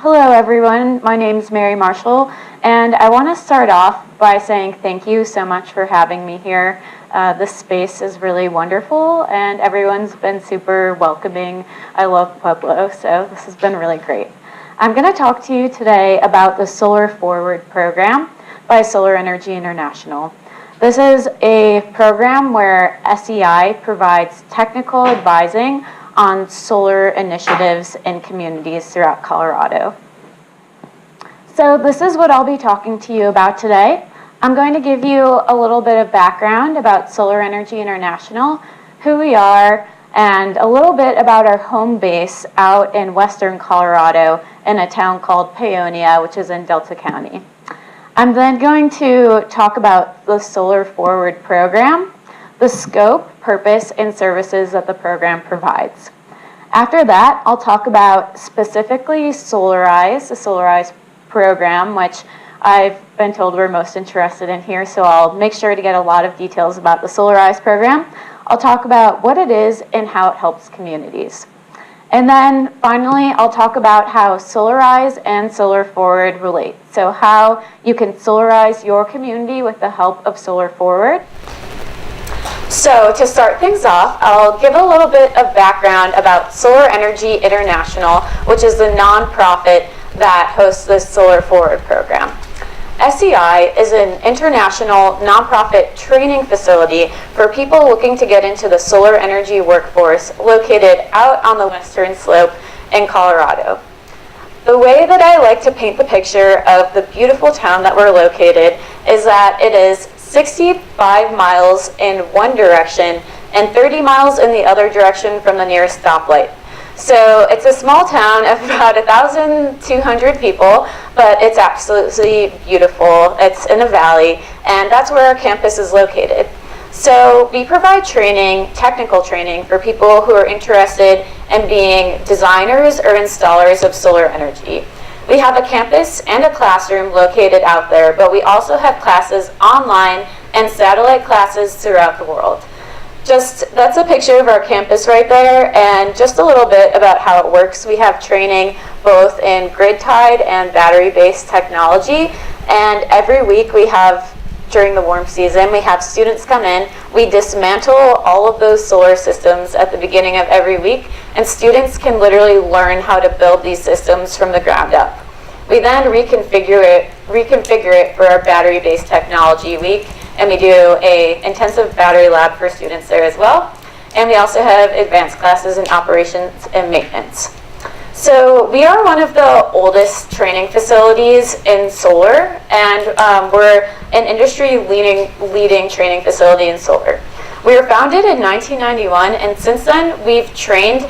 Hello everyone, my name is Mary Marshall, and I want to start off by saying thank you so much for having me here. This space is really wonderful and everyone's been super welcoming. I love Pueblo, so this has been really great. I'm going to talk to you today about the Solar Forward program by Solar Energy International. This is a program where SEI provides technical advising on solar initiatives in communities throughout Colorado. So this is what I'll be talking to you about today. I'm going to give you a little bit of background about Solar Energy International, who we are, and a little bit about our home base out in western Colorado in a town called Paonia, which is in Delta County. I'm then going to talk about the Solar Forward program, the scope, purpose, and services that the program provides. After that, I'll talk about specifically Solarize, the Solarize program, which I've been told we're most interested in here, so I'll make sure to get a lot of details about the Solarize program. I'll talk about what it is and how it helps communities. And then finally, I'll talk about how Solarize and Solar Forward relate. So how you can solarize your community with the help of Solar Forward. So to start things off, I'll give a little bit of background about Solar Energy International, which is the nonprofit that hosts the Solar Forward program. SEI is an international nonprofit training facility for people looking to get into the solar energy workforce located out on the western slope in Colorado. The way that I like to paint the picture of the beautiful town that we're located is that it is 65 miles in one direction and 30 miles in the other direction from the nearest stoplight. So it's a small town of about 1,200 people, but it's absolutely beautiful. It's in a valley, and that's where our campus is located. So we provide training, technical training, for people who are interested in being designers or installers of solar energy. We have a campus and a classroom located out there, but we also have classes online and satellite classes throughout the world. That's a picture of our campus right there, and just a little bit about how it works. We have training both in grid-tied and battery-based technology, and every week during the warm season, we have students come in. We dismantle all of those solar systems at the beginning of every week, and students can literally learn how to build these systems from the ground up. We then reconfigure it for our battery-based technology week, and we do an intensive battery lab for students there as well. And we also have advanced classes in operations and maintenance. So we are one of the oldest training facilities in solar, and we're an industry-leading training facility in solar. We were founded in 1991, and since then we've trained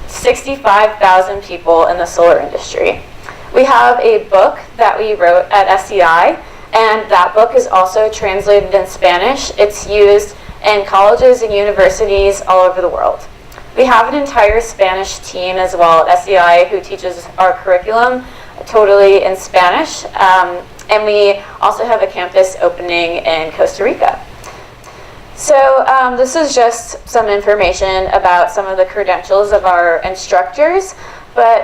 65,000 people in the solar industry. We have a book that we wrote at SEI, and that book is also translated in Spanish. It's used in colleges and universities all over the world. We have an entire Spanish team as well at SEI who teaches our curriculum totally in Spanish, and we also have a campus opening in Costa Rica. So this is just some information about some of the credentials of our instructors, but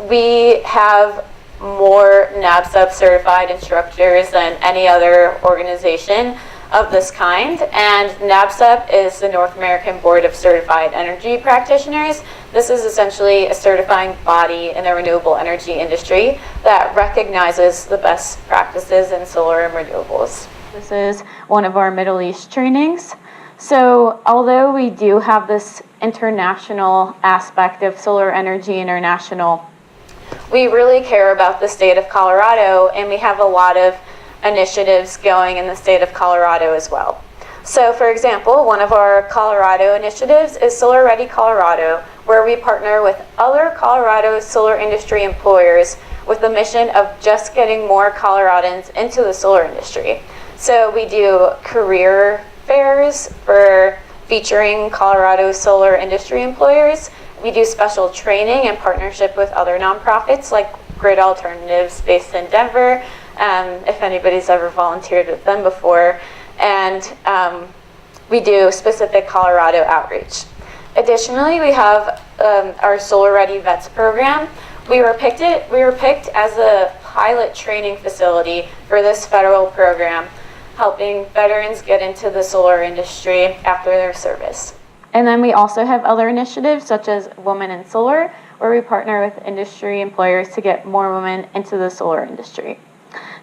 we have more NABCEP certified instructors than any other organization of this kind, and NABCEP is the North American Board of Certified Energy Practitioners. This is essentially a certifying body in the renewable energy industry that recognizes the best practices in solar and renewables. This is one of our Middle East trainings. So although we do have this international aspect of Solar Energy International, we really care about the state of Colorado, and we have a lot of initiatives going in the state of Colorado as well. So for example, one of our Colorado initiatives is Solar Ready Colorado, where we partner with other Colorado solar industry employers with the mission of just getting more Coloradans into the solar industry. So we do career fairs for featuring Colorado solar industry employers. We do special training in partnership with other nonprofits like Grid Alternatives based in Denver, if anybody's ever volunteered with them before. And we do specific Colorado outreach. Additionally, we have our Solar Ready Vets program, We were picked as a pilot training facility for this federal program, helping veterans get into the solar industry after their service. And then we also have other initiatives such as Women in Solar, where we partner with industry employers to get more women into the solar industry.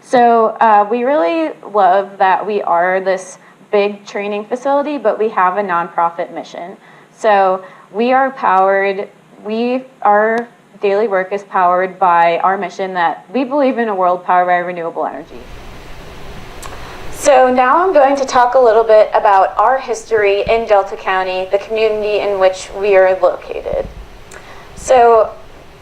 So we really love that we are this big training facility, but we have a nonprofit mission. So our daily work is powered by our mission that we believe in a world powered by renewable energy. So now I'm going to talk a little bit about our history in Delta County, the community in which we are located. So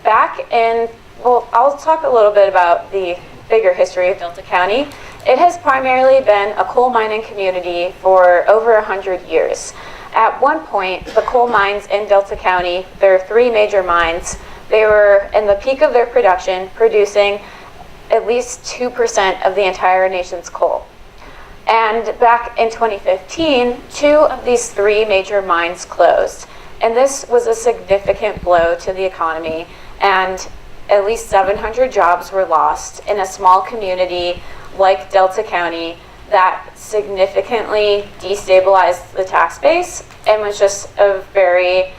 I'll talk a little bit about the bigger history of Delta County. It has primarily been a coal mining community for over 100 years. At one point, the coal mines in Delta County, there are 3 major mines, they were in the peak of their production, producing at least 2% of the entire nation's coal. And back in 2015, 2 of these 3 major mines closed. And this was a significant blow to the economy, and at least 700 jobs were lost in a small community like Delta County that significantly destabilized the tax base and was just a very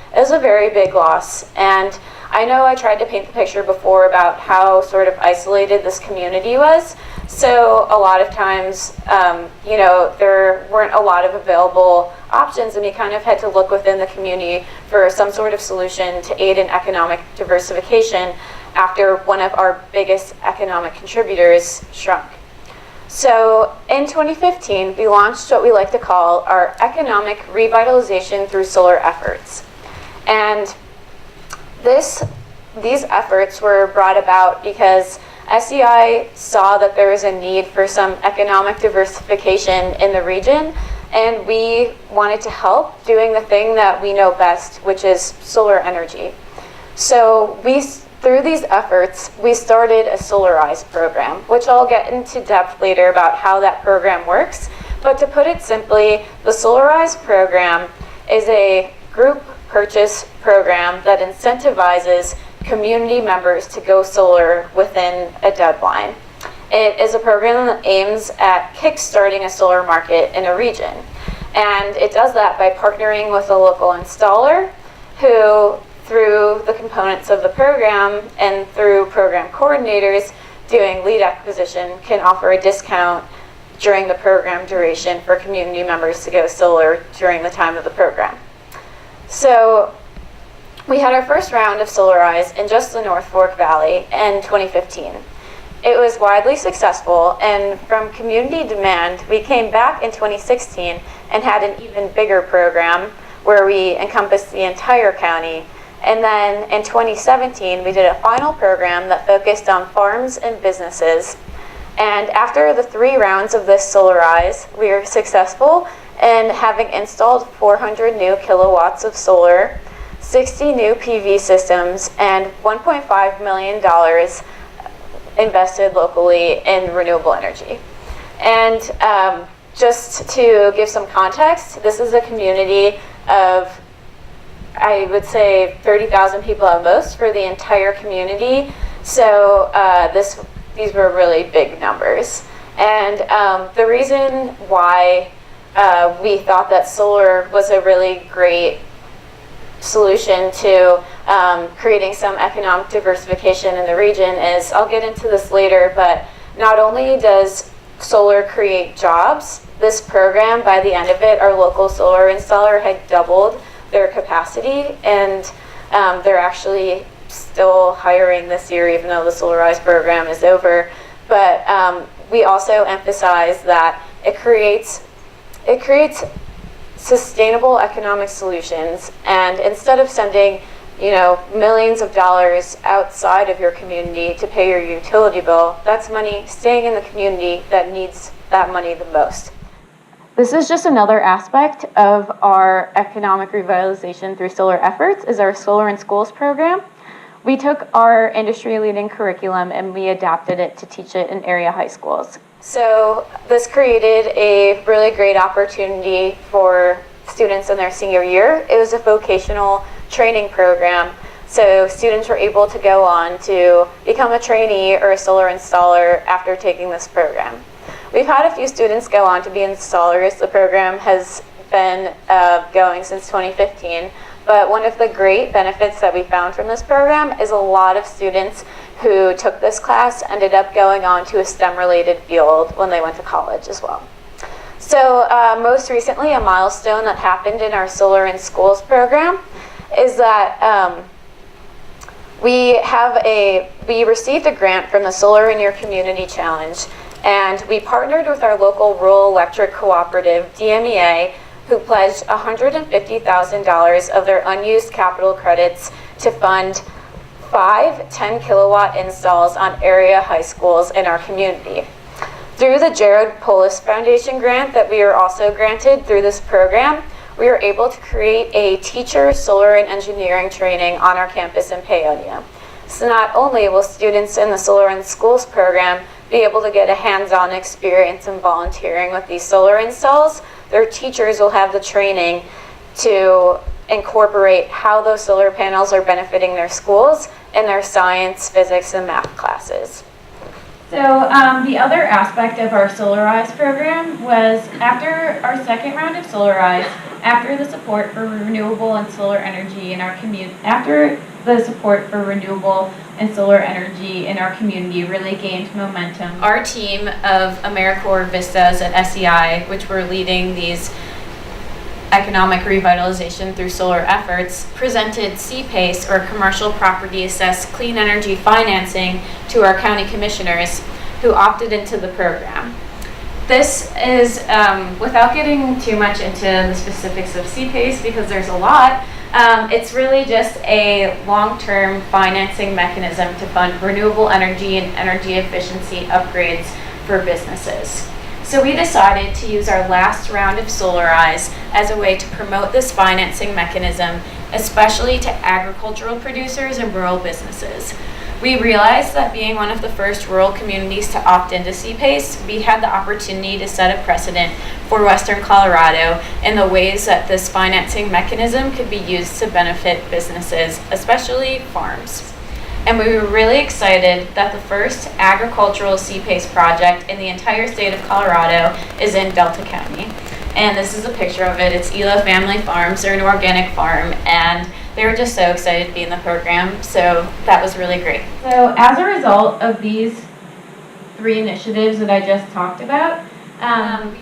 big loss. And I know I tried to paint the picture before about how sort of isolated this community was. So a lot of times, there weren't a lot of available options, and we kind of had to look within the community for some sort of solution to aid in economic diversification after one of our biggest economic contributors shrunk. So in 2015, we launched what we like to call our economic revitalization through solar efforts. And these efforts were brought about because SEI saw that there was a need for some economic diversification in the region, and we wanted to help doing the thing that we know best, which is solar energy. So through these efforts, we started a Solarize program, which I'll get into depth later about how that program works. But to put it simply, the Solarize program is a group purchase program that incentivizes community members to go solar within a deadline. It is a program that aims at kickstarting a solar market in a region. And it does that by partnering with a local installer who, through the components of the program and through program coordinators doing lead acquisition, can offer a discount during the program duration for community members to go solar during the time of the program. So we had our first round of Solarize in just the North Fork Valley in 2015. It was widely successful, and from community demand, we came back in 2016 and had an even bigger program where we encompassed the entire county. And then in 2017, we did a final program that focused on farms and businesses. And after the 3 rounds of this Solarize, we were successful in having installed 400 new kilowatts of solar, 60 new PV systems, and $1.5 million invested locally in renewable energy. And just to give some context, this is a community of, I would say, 30,000 people at most for the entire community. So these were really big numbers. And the reason why we thought that solar was a really great solution to creating some economic diversification in the region is, I'll get into this later, but not only does solar create jobs, this program, by the end of it, our local solar installer had doubled their capacity, and they're actually still hiring this year, even though the Solarize program is over. But we also emphasize that it creates sustainable economic solutions, and instead of sending millions of dollars outside of your community to pay your utility bill, that's money staying in the community that needs that money the most. This is just another aspect of our economic revitalization through solar efforts, is our Solar in Schools program. We took our industry-leading curriculum and we adapted it to teach it in area high schools. So this created a really great opportunity for students in their senior year. It was a vocational training program. So students were able to go on to become a trainee or a solar installer after taking this program. We've had a few students go on to be installers. The program has been going since 2015, but one of the great benefits that we found from this program is a lot of students who took this class ended up going on to a STEM-related field when they went to college as well. So most recently, a milestone that happened in our Solar in Schools program is that we received a grant from the Solar in Your Community Challenge, and we partnered with our local rural electric cooperative, DMEA, who pledged $150,000 of their unused capital credits to fund 5 10-kilowatt installs on area high schools in our community. Through the Jared Polis Foundation grant that we are also granted through this program, we are able to create a teacher solar and engineering training on our campus in Paonia. So not only will students in the Solar in Schools program be able to get a hands-on experience in volunteering with these solar installs, their teachers will have the training to incorporate how those solar panels are benefiting their schools in their science, physics, and math classes. So the other aspect of our Solarize program was after our second round of Solarize, after the support for renewable and solar energy in our community, really gained momentum. Our team of AmeriCorps Vistas at SEI, which were leading these economic revitalization through solar efforts, presented CPACE, or Commercial Property Assessed Clean Energy Financing, to our county commissioners who opted into the program. This is, without getting too much into the specifics of CPACE because there's a lot, it's really just a long-term financing mechanism to fund renewable energy and energy efficiency upgrades for businesses. So we decided to use our last round of Solarize as a way to promote this financing mechanism, especially to agricultural producers and rural businesses. We realized that being one of the first rural communities to opt into CPACE, we had the opportunity to set a precedent for Western Colorado in the ways that this financing mechanism could be used to benefit businesses, especially farms. And we were really excited that the first agricultural CPACE project in the entire state of Colorado is in Delta County. And this is a picture of it. It's Elo Family Farms. They're an organic farm, and they were just so excited to be in the program, so that was really great. So as a result of these 3 initiatives that I just talked about,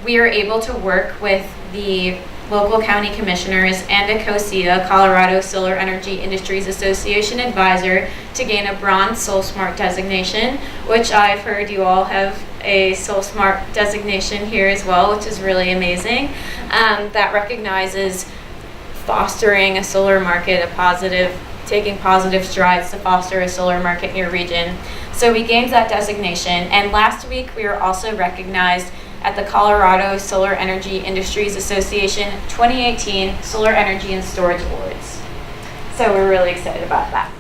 we are able to work with the local county commissioners and a COSIA, Colorado Solar Energy Industries Association advisor, to gain a bronze SolSmart designation, which I've heard you all have a SolSmart designation here as well, which is really amazing. That recognizes fostering a solar market, taking positive strides to foster a solar market in your region. So we gained that designation, and last week we were also recognized at the Colorado Solar Energy Industries Association 2018 Solar Energy and Storage Awards. So we're really excited about that.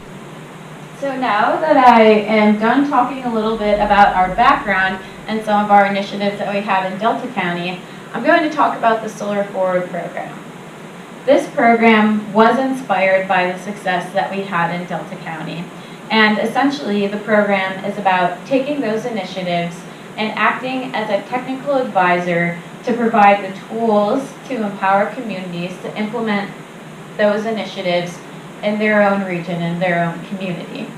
So now that I am done talking a little bit about our background and some of our initiatives that we have in Delta County, I'm going to talk about the Solar Forward program. This program was inspired by the success that we had in Delta County. And essentially the program is about taking those initiatives and acting as a technical advisor to provide the tools to empower communities to implement those initiatives in their own region and their own community.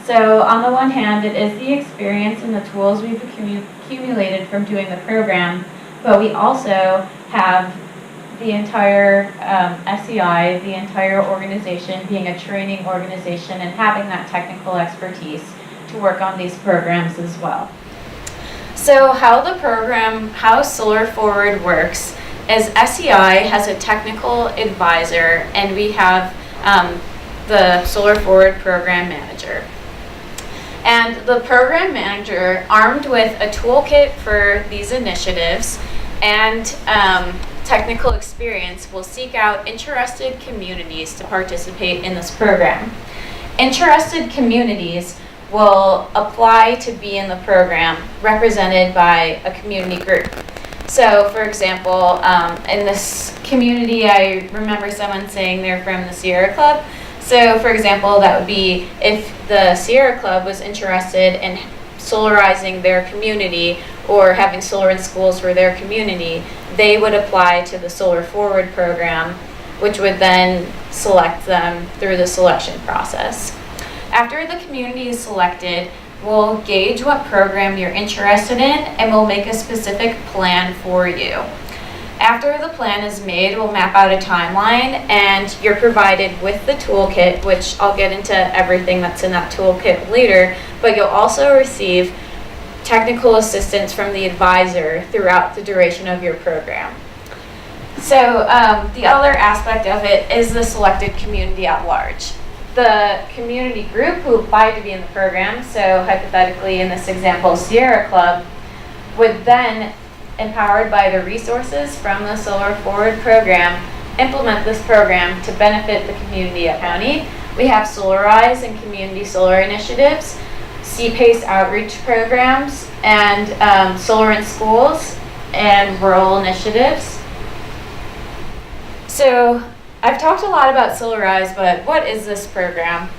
So on the one hand, it is the experience and the tools we've accumulated from doing the program, but we also have the entire SEI, the entire organization being a training organization and having that technical expertise to work on these programs as well. So how Solar Forward works is SEI has a technical advisor, and we have the Solar Forward program manager. And the program manager, armed with a toolkit for these initiatives and technical experience, will seek out interested communities to participate in this program. Interested communities will apply to be in the program represented by a community group. So for example, in this community, I remember someone saying they're from the Sierra Club. So for example, that would be if the Sierra Club was interested in solarizing their community or having solar in schools for their community, they would apply to the Solar Forward program, which would then select them through the selection process. After the community is selected, we'll gauge what program you're interested in and we'll make a specific plan for you. After the plan is made, we'll map out a timeline and you're provided with the toolkit, which I'll get into everything that's in that toolkit later, but you'll also receive technical assistance from the advisor throughout the duration of your program. So the other aspect of it is the selected community at large. The community group who applied to be in the program, so hypothetically in this example, Sierra Club, would then, empowered by the resources from the Solar Forward program, implement this program to benefit the community at county. We have Solarize and community solar initiatives, CPACE outreach programs, and solar in schools and rural initiatives. So I've talked a lot about Solarize, but what is this program?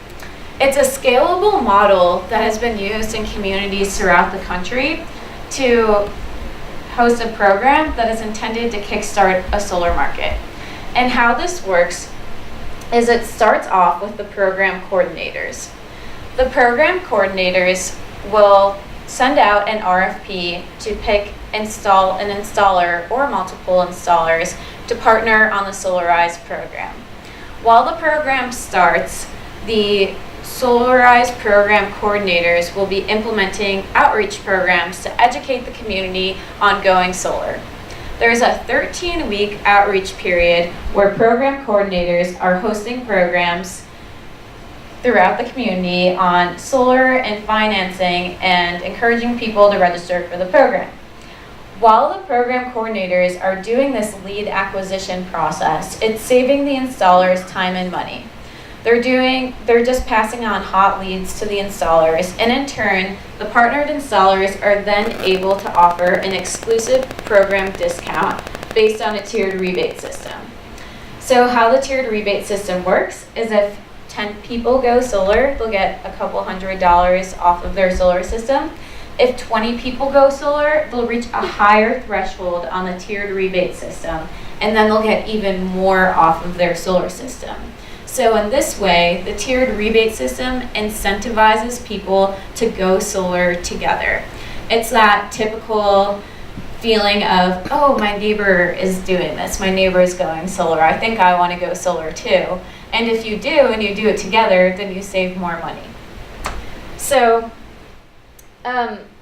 It's a scalable model that has been used in communities throughout the country to host a program that is intended to kickstart a solar market. And how this works is it starts off with the program coordinators. The program coordinators will send out an RFP to pick an installer or multiple installers to partner on the Solarize program. While the program starts, the Solarize program coordinators will be implementing outreach programs to educate the community on going solar. There's a 13-week outreach period where program coordinators are hosting programs throughout the community on solar and financing and encouraging people to register for the program. While the program coordinators are doing this lead acquisition process, it's saving the installers time and money. They're just passing on hot leads to the installers, and in turn, the partnered installers are then able to offer an exclusive program discount based on a tiered rebate system. So how the tiered rebate system works is if 10 people go solar, they'll get a couple $100 off of their solar system. If 20 people go solar, they'll reach a higher threshold on the tiered rebate system, and then they'll get even more off of their solar system. So in this way, the tiered rebate system incentivizes people to go solar together. It's that typical feeling of, oh, my neighbor is doing this, my neighbor is going solar, I think I want to go solar too. And if you do, and you do it together, then you save more money. So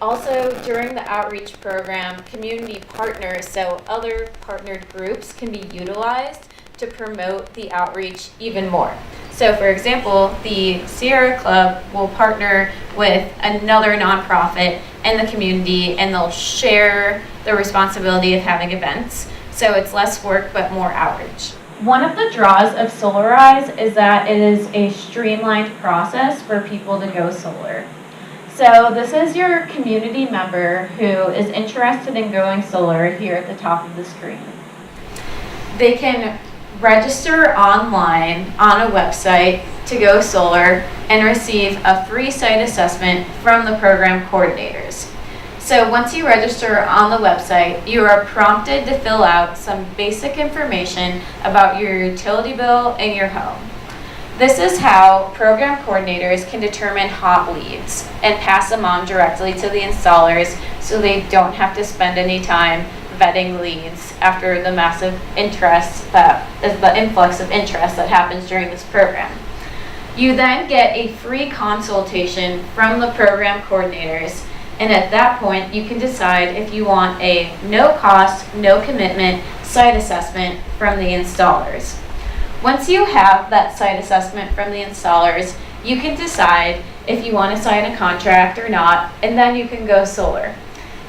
also during the outreach program, community partners, so other partnered groups, can be utilized to promote the outreach even more. So for example, the Sierra Club will partner with another nonprofit in the community and they'll share the responsibility of having events. So it's less work but more outreach. One of the draws of Solarize is that it is a streamlined process for people to go solar. So this is your community member who is interested in going solar here at the top of the screen. They can register online on a website to go solar and receive a free site assessment from the program coordinators. So once you register on the website, you are prompted to fill out some basic information about your utility bill and your home. This is how program coordinators can determine hot leads and pass them on directly to the installers so they don't have to spend any time vetting leads after the massive interest that is the influx of interest that happens during this program. You then get a free consultation from the program coordinators, and at that point you can decide if you want a no cost, no commitment site assessment from the installers. Once you have that site assessment from the installers, you can decide if you want to sign a contract or not, and then you can go solar.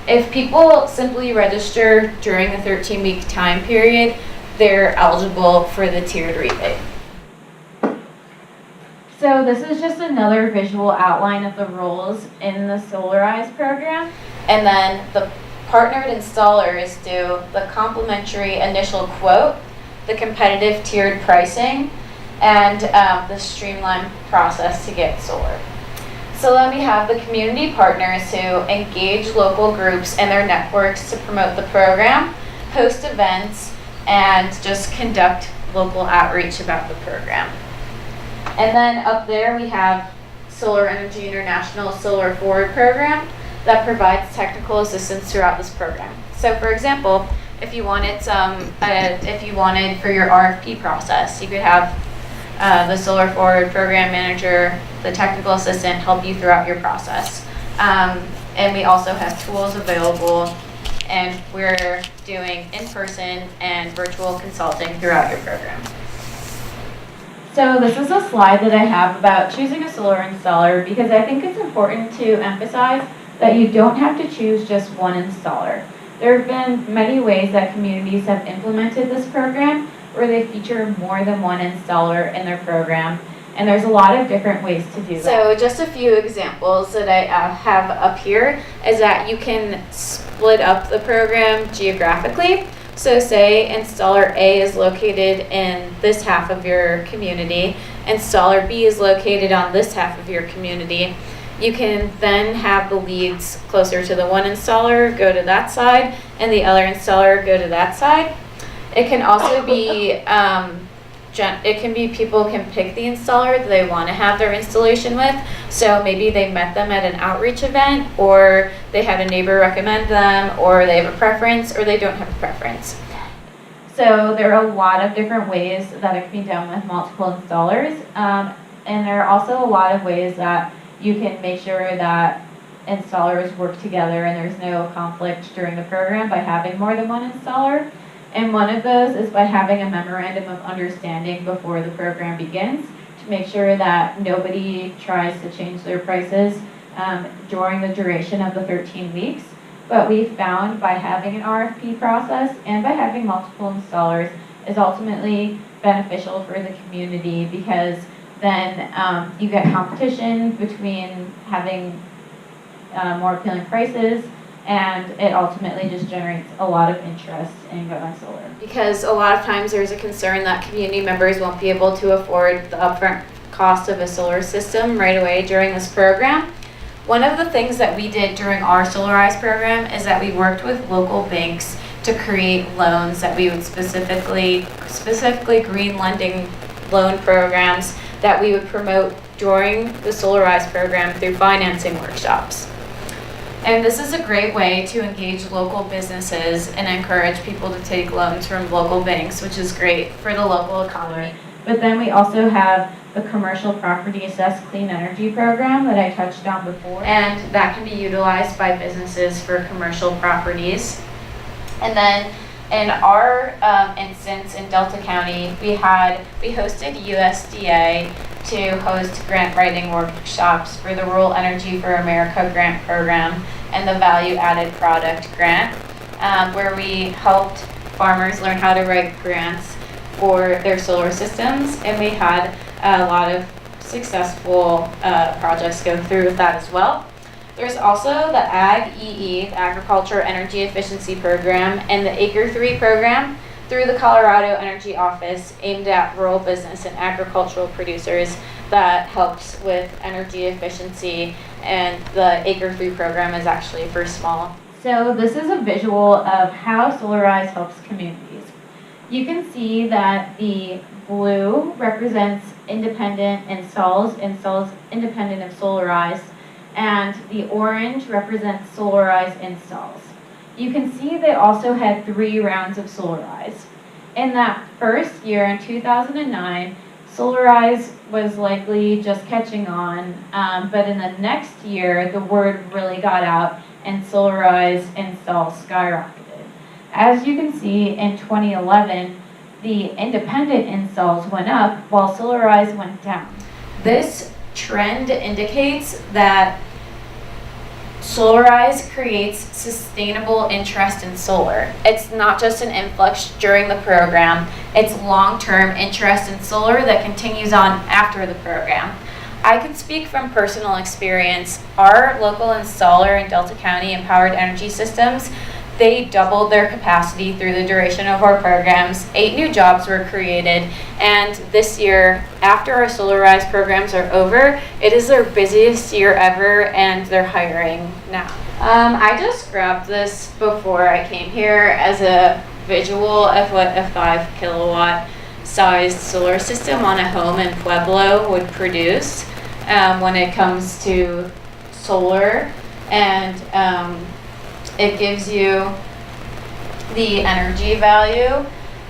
If people simply register during the 13-week time period, they're eligible for the tiered rebate. So this is just another visual outline of the roles in the Solarize program. And then the partnered installers do the complimentary initial quote, the competitive tiered pricing, and the streamlined process to get solar. So then we have the community partners who engage local groups and their networks to promote the program, host events, and just conduct local outreach about the program. And then up there we have Solar Energy International Solar Forward program that provides technical assistance throughout this program. So for example, if you wanted for your RFP process, you could have the Solar Forward program manager, the technical assistant help you throughout your process. And we also have tools available, and we're doing in-person and virtual consulting throughout your program. So this is a slide that I have about choosing a solar installer because I think it's important to emphasize that you don't have to choose just one installer. There have been many ways that communities have implemented this program where they feature more than one installer in their program, and there's a lot of different ways to do that. So just a few examples that I have up here is that you can split up the program geographically. So say installer A is located in this half of your community, installer B is located on this half of your community. You can then have the leads closer to the one installer go to that side, and the other installer go to that side. It can also be, people can pick the installer that they want to have their installation with. So maybe they met them at an outreach event, or they had a neighbor recommend them, or they have a preference, or they don't have a preference. So there are a lot of different ways that it can be done with multiple installers. And there are also a lot of ways that you can make sure that installers work together and there's no conflict during the program by having more than one installer. And one of those is by having a memorandum of understanding before the program begins to make sure that nobody tries to change their prices during the duration of the 13 weeks. But we found by having an RFP process and by having multiple installers is ultimately beneficial for the community because then you get competition between having more appealing prices, and it ultimately just generates a lot of interest in going solar. Because a lot of times there's a concern that community members won't be able to afford the upfront cost of a solar system right away during this program. One of the things that we did during our Solarize program is that we worked with local banks to create loans that we would specifically green lending loan programs that we would promote during the Solarize program through financing workshops. And this is a great way to engage local businesses and encourage people to take loans from local banks, which is great for the local economy. But then we also have the Commercial Property Assessed Clean Energy Program that I touched on before. And that can be utilized by businesses for commercial properties. And then in our instance in Delta County, we hosted USDA to host grant writing workshops for the Rural Energy for America grant program and the Value Added Product grant, where we helped farmers learn how to write grants for their solar systems, and we had a lot of successful projects go through with that as well. There's also the Ag-EE, the Agriculture Energy Efficiency Program, and the Acre 3 program through the Colorado Energy Office aimed at rural business and agricultural producers that helps with energy efficiency, and the Acre 3 program is actually for small. So this is a visual of how Solarize helps communities. You can see that the blue represents independent installs independent of Solarize, and the orange represents Solarize installs. You can see they also had 3 rounds of Solarize. In that first year, in 2009, Solarize was likely just catching on, but in the next year, the word really got out and Solarize installs skyrocketed. As you can see, in 2011, the independent installs went up while Solarize went down. This trend indicates that Solarize creates sustainable interest in solar. It's not just an influx during the program, it's long-term interest in solar that continues on after the program. I can speak from personal experience. Our local installer in Delta County, Empowered Energy Systems, They doubled their capacity through the duration of our programs. 8 new jobs were created, and this year, after our Solarize programs are over, it is their busiest year ever, and they're hiring now. I just grabbed this before I came here as a visual of what a 5 kilowatt sized solar system on a home in Pueblo would produce when it comes to solar, and it gives you the energy value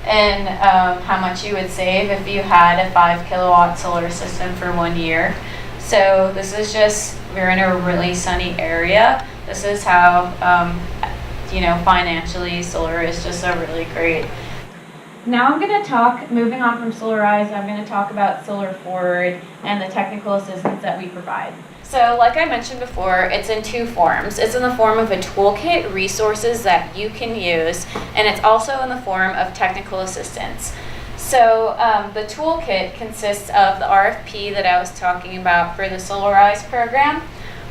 and how much you would save if you had a 5 kilowatt solar system for 1 year. So this is just, we're in a really sunny area. This is how, financially solar is just a really great. Now I'm going to talk, moving on from Solarize, I'm going to talk about Solar Forward and the technical assistance that we provide. So like I mentioned before, it's in 2 forms. It's in the form of a toolkit, resources that you can use, and it's also in the form of technical assistance. So the toolkit consists of the RFP that I was talking about for the Solarize program,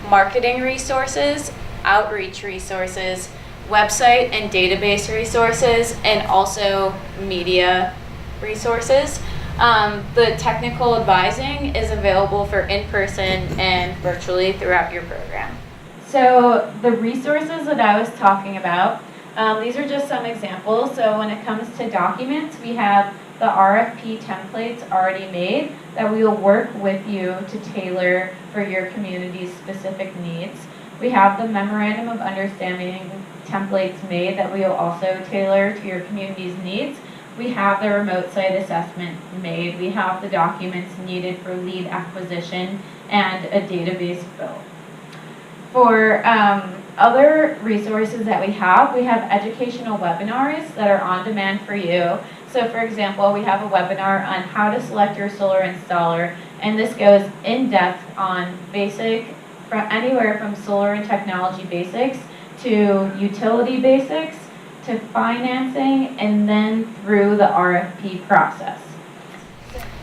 marketing resources, outreach resources, website and database resources, and also media resources. The technical advising is available for in-person and virtually throughout your program. So the resources that I was talking about, these are just some examples. So when it comes to documents, we have the RFP templates already made that we will work with you to tailor for your community's specific needs. We have the Memorandum of Understanding templates made that we will also tailor to your community's needs. We have the remote site assessment made. We have the documents needed for lead acquisition and a database built. For other resources that we have educational webinars that are on demand for you. So for example, we have a webinar on how to select your solar installer, and this goes in depth on anywhere from solar and technology basics to utility basics, to financing, and then through the RFP process.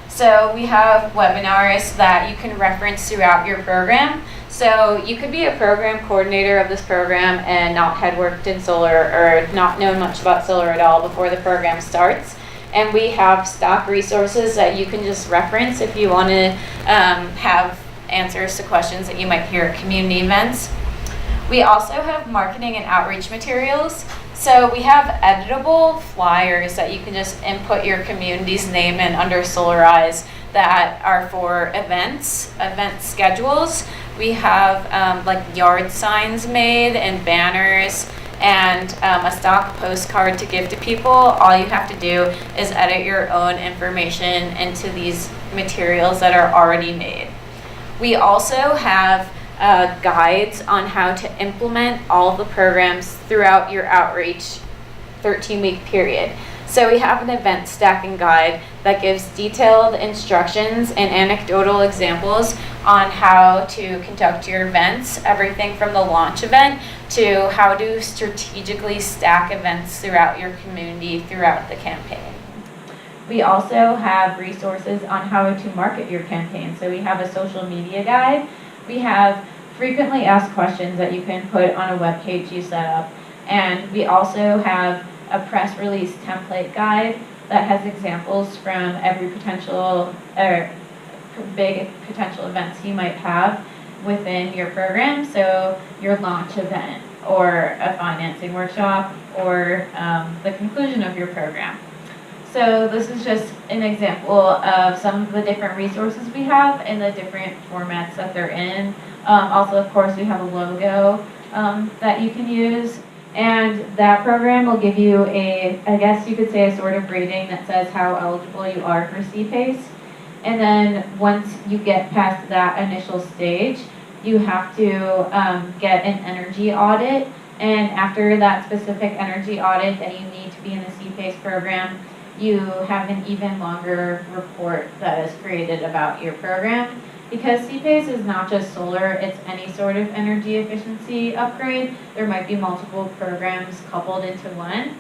So we have webinars that you can reference throughout your program. So you could be a program coordinator of this program and not had worked in solar or not known much about solar at all before the program starts. And we have stock resources that you can just reference if you want to have answers to questions that you might hear at community events. We also have marketing and outreach materials. So we have editable flyers that you can just input your community's name in under Solarize that are for event schedules. We have like yard signs made and banners and a stock postcard to give to people. All you have to do is edit your own information into these materials that are already made. We also have guides on how to implement all of the programs throughout your outreach 13-week period. So we have an event stacking guide that gives detailed instructions and anecdotal examples on how to conduct your events, everything from the launch event to how to strategically stack events throughout your community throughout the campaign. We also have resources on how to market your campaign. So we have a social media guide. We have frequently asked questions that you can put on a web page you set up. And we also have a press release template guide that has examples from every potential or big potential events you might have within your program. So your launch event or a financing workshop or the conclusion of your program. So this is just an example of some of the different resources we have and the different formats that they're in. Also, of course, we have a logo that you can use. And that program will give you I guess you could say a sort of rating that says how eligible you are for CPACE. And then once you get past that initial stage, you have to get an energy audit. And after that specific energy audit that you need to be in the CPACE program, you have an even longer report that is created about your program. Because CPACE is not just solar, it's any sort of energy efficiency upgrade. There might be multiple programs coupled into one.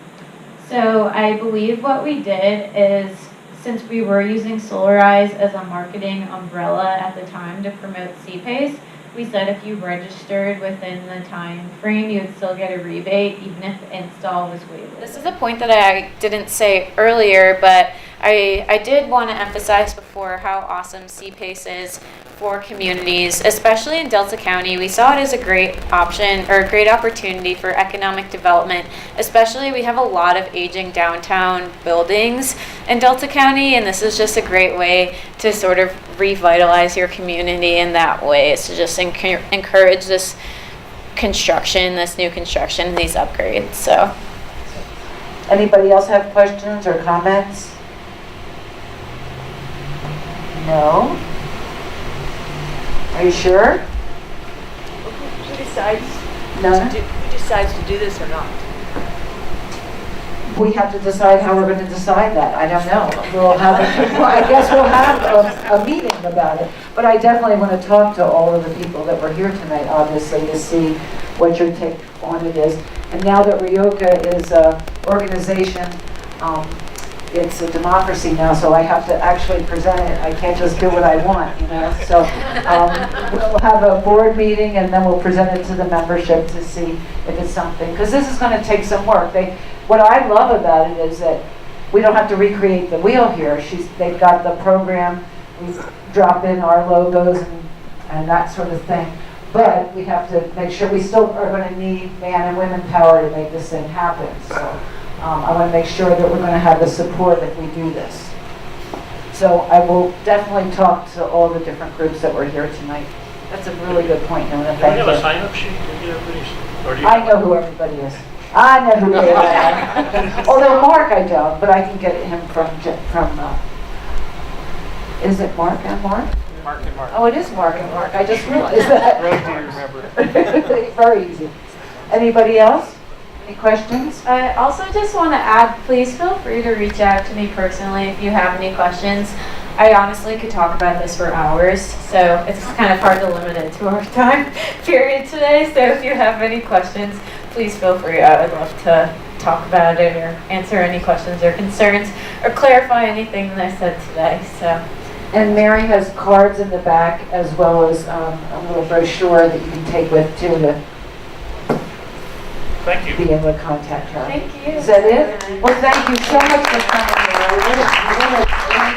So I believe what we did is, since we were using Solarize as a marketing umbrella at the time to promote CPACE, we said if you registered within the time frame, you would still get a rebate even if the install was way later. This is a point that I didn't say earlier, but I did want to emphasize before how awesome CPACE is for communities, especially in Delta County. We saw it as a great option or a great opportunity for economic development, especially we have a lot of aging downtown buildings in Delta County, and this is just a great way to sort of revitalize your community in that way. It's to just encourage this construction, this new construction, these upgrades. So, Anybody else have questions or comments? No? Are you sure? Who decides No? who decides to do this or not? We have to decide how we're going to decide that. I don't know. We'll have I guess we'll have a meeting about it. But I definitely want to talk to all of the people that were here tonight, obviously, to see what your take on it is. And now that Ryoka is an organization, it's a democracy now, so I have to actually present it. I can't just do what I want, you know. So we'll have a board meeting, and then we'll present it to the membership to see if it's something. Because this is going to take some work. What I love about it is that we don't have to recreate the wheel here. They've got the program. We drop in our logos and that sort of thing. But we have to make sure we still are going to need man and women power to make this thing happen. So I want to make sure that we're going to have the support if we do this. So I will definitely talk to all the different groups that were here tonight. That's a really good point, Nona. Do we Thank have you. a sign-up sheet to get everybody's? Or do you- I know who everybody is. I know who they are. Although Mark I don't, but I can get him from is it Mark and Mark? Mark and Mark. Oh, it is Mark and Mark. I just realized that. Really do remember. Very easy. Anybody else? Any questions? I also just want to add, please feel free to reach out to me personally if you have any questions. I honestly could talk about this for hours, so it's kind of hard to limit it to our time period today. So if you have any questions, please feel free. I would love to talk about it or answer any questions or concerns or clarify anything that I said today. So. And Mary has cards in the back as well as a little brochure that you can take with too to Thank you. be able to contact her. Thank you. Is that it? Well, thank you so much for coming, Mary. What a